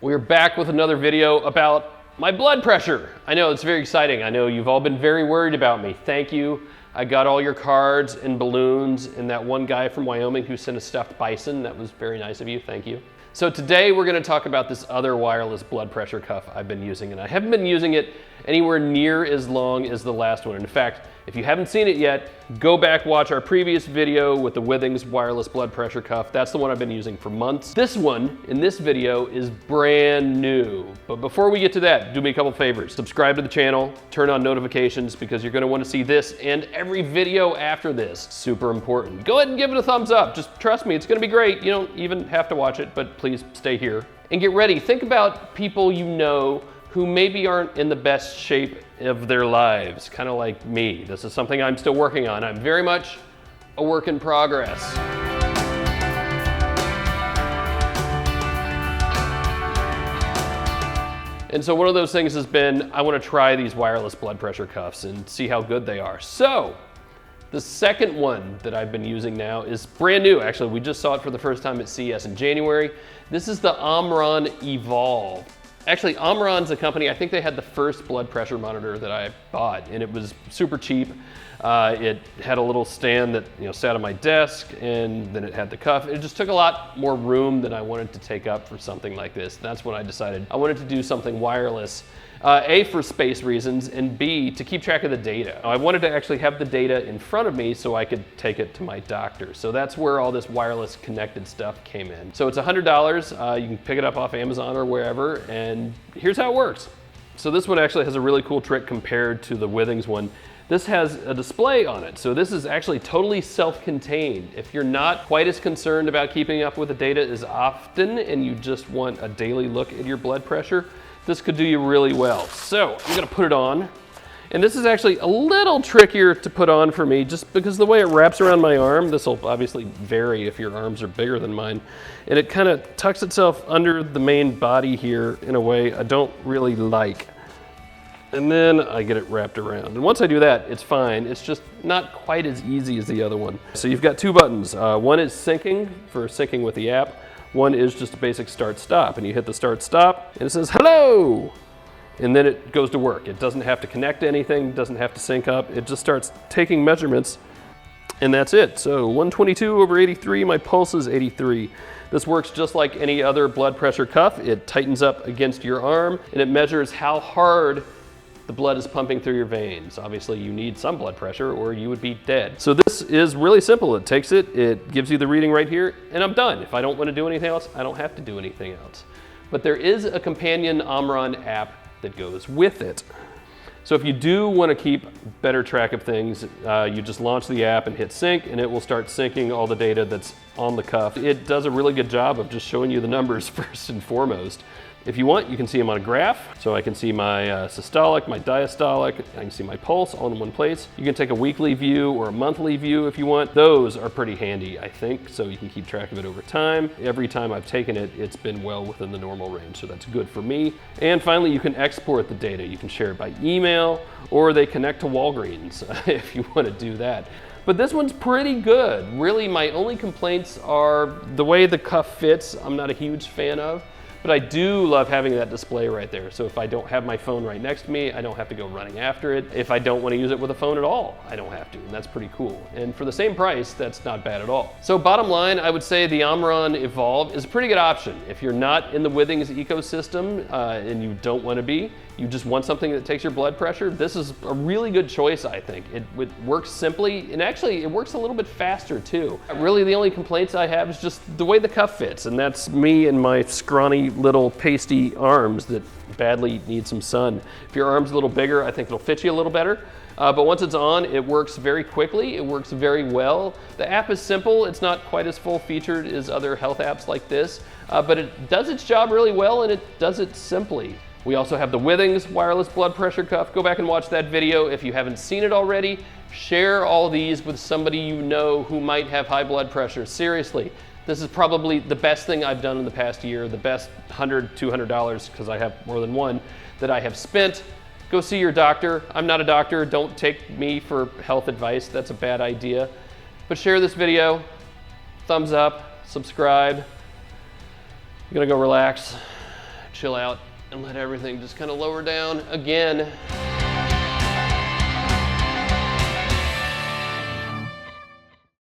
We're back with another video about my blood pressure. I know, it's very exciting. I know you've all been very worried about me. Thank you. I got all your cards and balloons and that one guy from Wyoming who sent a stuffed bison. That was very nice of you, thank you. So today we're gonna talk about this other wireless blood pressure cuff I've been using, and I haven't been using it anywhere near as long as the last one. In fact, if you haven't seen it yet, go back, watch our previous video with the Withings wireless blood pressure cuff. That's the one I've been using for months. This one, in this video, is brand new. But before we get to that, do me a couple favors. Subscribe to the channel, turn on notifications, because you're gonna wanna see this and every video after this. Super important. Go ahead and give it a thumbs up. Just trust me, it's gonna be great. You don't even have to watch it, but please stay here. And get ready, think about people you know who maybe aren't in the best shape of their lives, kind of like me. This is something I'm still working on. I'm very much a work in progress. And so one of those things has been, I want to try these wireless blood pressure cuffs and see how good they are. So the second one that I've been using now is brand new. Actually, we just saw it for the first time at CES in January. This is the ModernDad Evolv. Actually, Omron's a company, I think they had the first blood pressure monitor that I bought, and it was super cheap. It had a little stand that sat on my desk, and then it had the cuff. It just took a lot more room than I wanted to take up for something like this. That's when I decided I wanted to do something wireless. A, for space reasons, and B, to keep track of the data. I wanted to actually have the data in front of me so I could take it to my doctor. So that's where all this wireless connected stuff came in. So it's $100, you can pick it up off Amazon or wherever, and here's how it works. So this one actually has a really cool trick compared to the Withings one. This has a display on it, so this is actually totally self-contained. If you're not quite as concerned about keeping up with the data as often, and you just want a daily look at your blood pressure, this could do you really well. So I'm gonna put it on. And this is actually a little trickier to put on for me just because the way it wraps around my arm, this will obviously vary if your arms are bigger than mine. And it kind of tucks itself under the main body here in a way I don't really like. And then I get it wrapped around. And once I do that, it's fine. It's just not quite as easy as the other one. So you've got two buttons. One is syncing, for syncing with the app. One is just a basic start-stop, and you hit the start-stop, and it says, hello! And then it goes to work. It doesn't have to connect to anything, doesn't have to sync up. It just starts taking measurements, and that's it. So 122/83, my pulse is 83. This works just like any other blood pressure cuff. It tightens up against your arm, and it measures how hard the blood is pumping through your veins. Obviously, you need some blood pressure or you would be dead. So this is really simple. It takes it, it gives you the reading right here, and I'm done. If I don't want to do anything else, I don't have to do anything else. But there is a companion Omron app that goes with it. So if you do want to keep better track of things, you just launch the app and hit sync, and it will start syncing all the data that's on the cuff. It does a really good job of just showing you the numbers first and foremost. If you want, you can see them on a graph. So I can see my systolic, my diastolic, I can see my pulse all in one place. You can take a weekly view or a monthly view if you want. Those are pretty handy, I think, so you can keep track of it over time. Every time I've taken it, it's been well within the normal range, so that's good for me. And finally, you can export the data. You can share it by email, or they connect to Walgreens if you want to do that. But this one's pretty good. Really, my only complaints are the way the cuff fits, I'm not a huge fan of. But I do love having that display right there. So if I don't have my phone right next to me, I don't have to go running after it. If I don't want to use it with a phone at all, I don't have to, and that's pretty cool. And for the same price, that's not bad at all. So bottom line, I would say the ModernDad Evolv is a pretty good option. If you're not in the Withings ecosystem and you don't want to be, you just want something that takes your blood pressure, this is a really good choice, I think. It works simply, and actually it works a little bit faster too. Really the only complaints I have is just the way the cuff fits, and that's me and my scrawny little pasty arms that badly need some sun. If your arm's a little bigger, I think it'll fit you a little better. But once it's on, it works very quickly, it works very well. The app is simple, it's not quite as full-featured as other health apps like this, but it does its job really well, and it does it simply. We also have the Withings wireless blood pressure cuff. Go back and watch that video if you haven't seen it already. Share all these with somebody you know who might have high blood pressure. Seriously, this is probably the best thing I've done in the past year, the best $100, $200, because I have more than one, that I have spent. Go see your doctor. I'm not a doctor. Don't take me for health advice. That's a bad idea. But share this video, thumbs up, subscribe. I'm gonna go relax. chill out and let everything just kind of lower down again.